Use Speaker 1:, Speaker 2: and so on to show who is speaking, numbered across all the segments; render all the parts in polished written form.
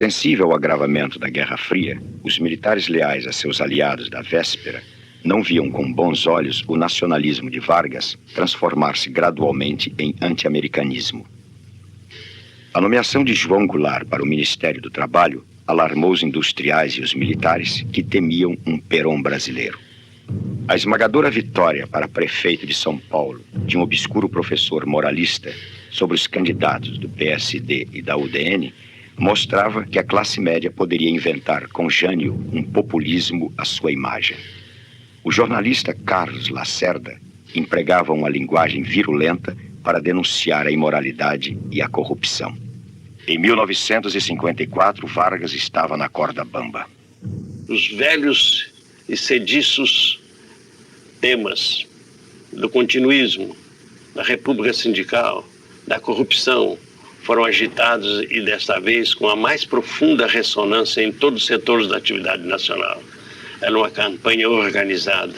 Speaker 1: Sensível ao agravamento da Guerra Fria, os militares leais a seus aliados da véspera não viam com bons olhos o nacionalismo de Vargas transformar-se gradualmente em anti-americanismo. A nomeação de João Goulart para o Ministério do Trabalho alarmou os industriais e os militares que temiam um Perón brasileiro. A esmagadora vitória para prefeito de São Paulo de um obscuro professor moralista sobre os candidatos do PSD e da UDN mostrava que a classe média poderia inventar com gênio um populismo à sua imagem. O jornalista Carlos Lacerda empregava uma linguagem virulenta para denunciar a imoralidade e a corrupção. Em 1954, Vargas estava na corda bamba.
Speaker 2: Os velhos e sediços temas do continuismo, da república sindical, da corrupção, foram agitados e desta vez com a mais profunda ressonância em todos os setores da atividade nacional. Era uma campanha organizada,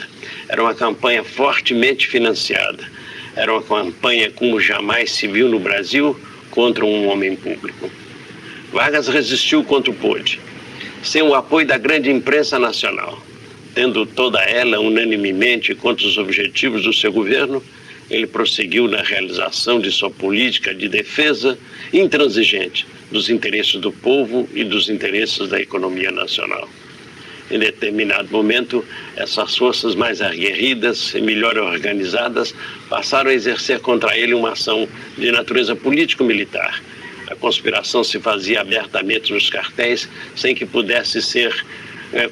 Speaker 2: era uma campanha fortemente financiada, era uma campanha como jamais se viu no Brasil contra um homem público. Vargas resistiu quanto pôde, sem o apoio da grande imprensa nacional. Tendo toda ela unanimemente contra os objetivos do seu governo, ele prosseguiu na realização de sua política de defesa intransigente dos interesses do povo e dos interesses da economia nacional. Em determinado momento, essas forças mais aguerridas e melhor organizadas passaram a exercer contra ele uma ação de natureza político-militar. A conspiração se fazia abertamente nos quartéis, sem que pudesse ser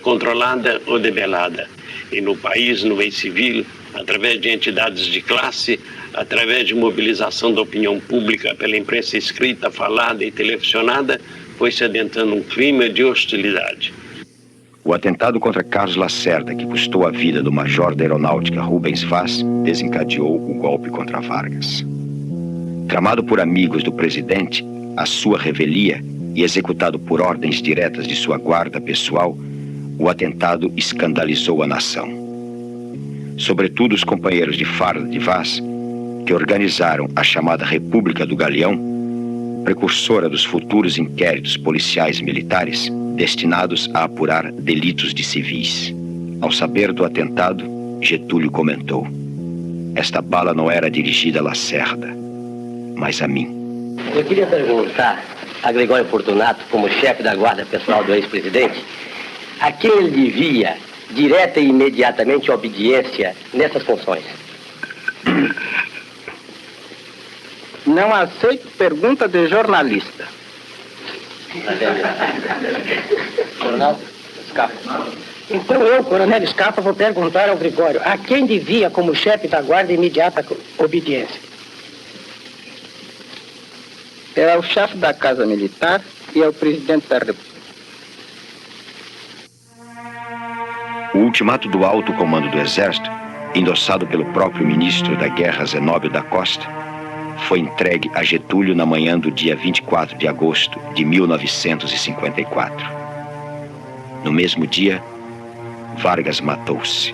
Speaker 2: controlada ou debelada. E no país, no meio civil, através de entidades de classe, através de mobilização da opinião pública pela imprensa escrita, falada e televisionada, foi se adentrando um clima de hostilidade.
Speaker 1: O atentado contra Carlos Lacerda, que custou a vida do major da aeronáutica Rubens Vaz, desencadeou o golpe contra Vargas. Tramado por amigos do presidente, a sua revelia e executado por ordens diretas de sua guarda pessoal, o atentado escandalizou a nação. Sobretudo os companheiros de farda de Vaz, que organizaram a chamada República do Galeão, precursora dos futuros inquéritos policiais militares destinados a apurar delitos de civis. Ao saber do atentado, Getúlio comentou: esta bala não era dirigida a Lacerda, mas a mim.
Speaker 3: Eu queria perguntar a Gregório Fortunato, como chefe da guarda pessoal do ex-presidente, a quem ele devia direta e imediatamente obediência nessas funções.
Speaker 4: Não aceito pergunta de jornalista.
Speaker 3: Coronel Scarpa.
Speaker 5: Então eu, Coronel Scarpa, vou perguntar ao Gregório a quem devia, como chefe da guarda, imediata obediência.
Speaker 4: Era o chefe da Casa Militar e ao presidente da República.
Speaker 1: O ultimato do alto comando do Exército, endossado pelo próprio ministro da Guerra Zenóbio da Costa, foi entregue a Getúlio na manhã do dia 24 de agosto de 1954. No mesmo dia, Vargas matou-se.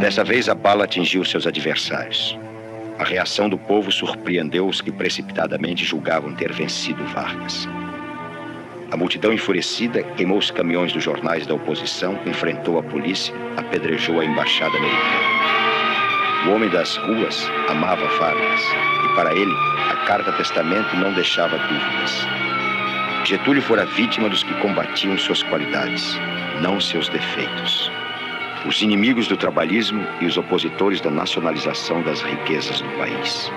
Speaker 1: Dessa vez a bala atingiu seus adversários. A reação do povo surpreendeu os que precipitadamente julgavam ter vencido Vargas. A multidão enfurecida queimou os caminhões dos jornais da oposição, enfrentou a polícia, apedrejou a embaixada americana. O homem das ruas amava Vargas e para ele a carta-testamento não deixava dúvidas. Getúlio fora vítima dos que combatiam suas qualidades, não seus defeitos. Os inimigos do trabalhismo e os opositores da nacionalização das riquezas do país.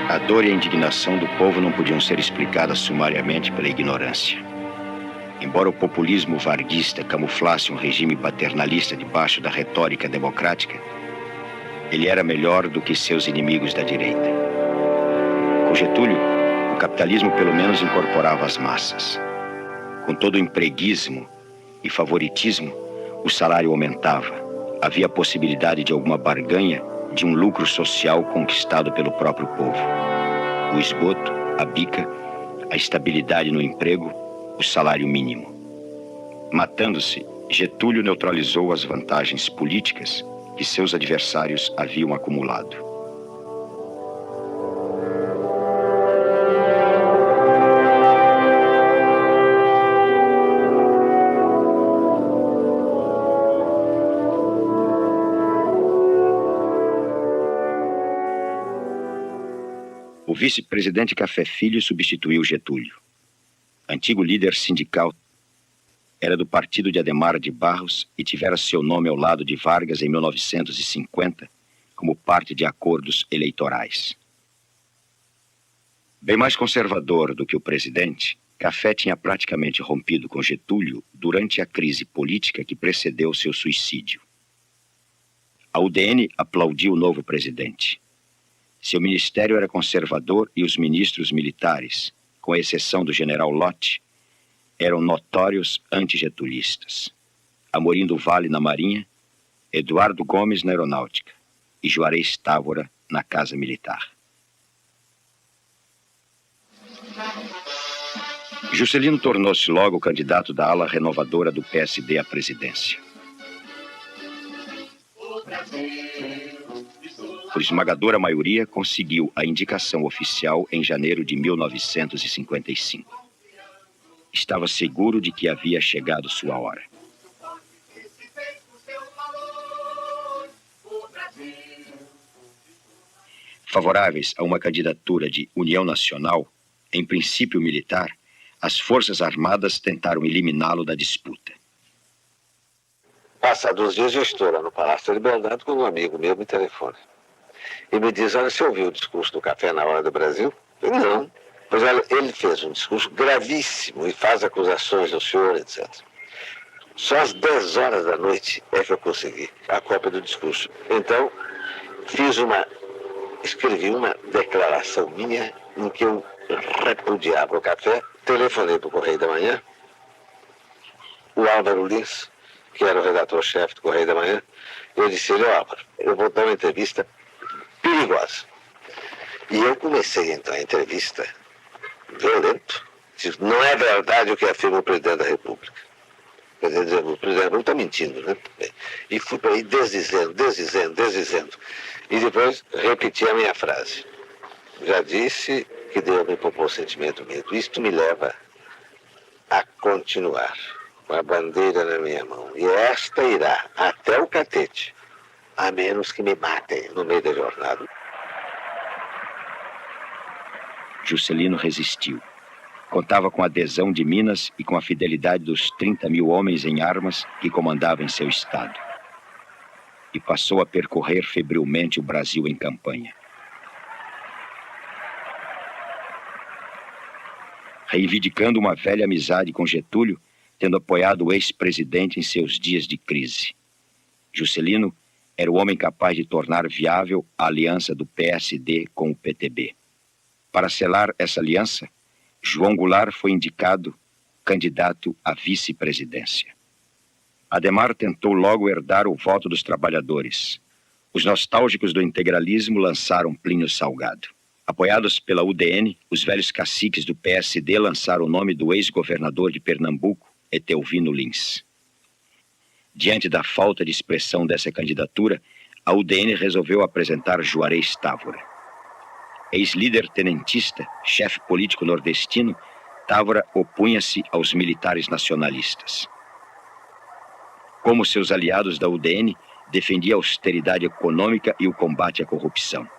Speaker 1: A dor e a indignação do povo não podiam ser explicadas sumariamente pela ignorância. Embora o populismo varguista camuflasse um regime paternalista debaixo da retórica democrática, ele era melhor do que seus inimigos da direita. Com Getúlio, o capitalismo pelo menos incorporava as massas. Com todo o empreguismo e favoritismo, o salário aumentava. Havia a possibilidade de alguma barganha, de um lucro social conquistado pelo próprio povo. O esgoto, a bica, a estabilidade no emprego o salário mínimo. Matando-se, Getúlio neutralizou as vantagens políticas que seus adversários haviam acumulado. O vice-presidente Café Filho substituiu Getúlio. Antigo líder sindical, era do partido de Adhemar de Barros e tivera seu nome ao lado de Vargas em 1950 como parte de acordos eleitorais. Bem mais conservador do que o presidente, Café tinha praticamente rompido com Getúlio durante a crise política que precedeu seu suicídio. A UDN aplaudiu o novo presidente. Seu ministério era conservador e os ministros militares, com exceção do general Lott, eram notórios antigetulistas. Amorim do Vale na Marinha, Eduardo Gomes na Aeronáutica e Juarez Távora na Casa Militar. Juscelino tornou-se logo candidato da ala renovadora do PSD à presidência. Por esmagadora maioria, conseguiu a indicação oficial em janeiro de 1955. Estava seguro de que havia chegado sua hora. Favoráveis a uma candidatura de União Nacional, em princípio militar, as Forças Armadas tentaram eliminá-lo da disputa.
Speaker 6: Passados uns dias, eu estou lá no Palácio da Liberdade com um amigo meu me telefone. E me diz, olha, você ouviu o discurso do Café na Hora do Brasil? Eu, não. Pois olha, ele fez um discurso gravíssimo e faz acusações ao senhor, etc. Só às 10 horas da noite é que eu consegui a cópia do discurso. Então, escrevi uma declaração minha em que eu repudiava o Café, telefonei para o Correio da Manhã, o Álvaro Lins, que era o redator-chefe do Correio da Manhã, eu disse, Álvaro, eu vou dar uma entrevista perigosa. E eu comecei a entrar em entrevista violento. Disse, não é verdade o que afirma o presidente da República. Quer dizer, o presidente da República está mentindo, né? E fui para aí desdizendo. E depois repeti a minha frase. Já disse que Deus me poupou o sentimento medo. Isto me leva a continuar com a bandeira na minha mão. E esta irá até o catete, a menos que me matem no meio da jornada.
Speaker 1: Juscelino resistiu. Contava com a adesão de Minas e com a fidelidade dos 30 mil homens em armas que comandavam em seu estado. E passou a percorrer febrilmente o Brasil em campanha. Reivindicando uma velha amizade com Getúlio, tendo apoiado o ex-presidente em seus dias de crise. Juscelino era o homem capaz de tornar viável a aliança do PSD com o PTB. Para selar essa aliança, João Goulart foi indicado candidato à vice-presidência. Adhemar tentou logo herdar o voto dos trabalhadores. Os nostálgicos do integralismo lançaram Plínio Salgado. Apoiados pela UDN, os velhos caciques do PSD lançaram o nome do ex-governador de Pernambuco, Etelvino Lins. Diante da falta de expressão dessa candidatura, a UDN resolveu apresentar Juarez Távora. Ex-líder tenentista, chefe político nordestino, Távora opunha-se aos militares nacionalistas. Como seus aliados da UDN, defendia a austeridade econômica e o combate à corrupção.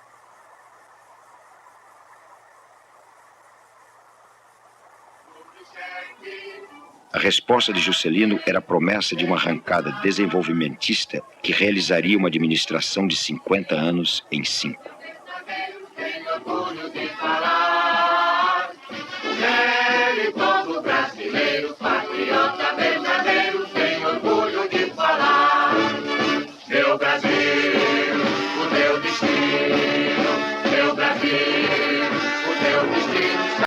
Speaker 1: A resposta de Juscelino era a promessa de uma arrancada desenvolvimentista que realizaria uma administração de 50 anos em 5.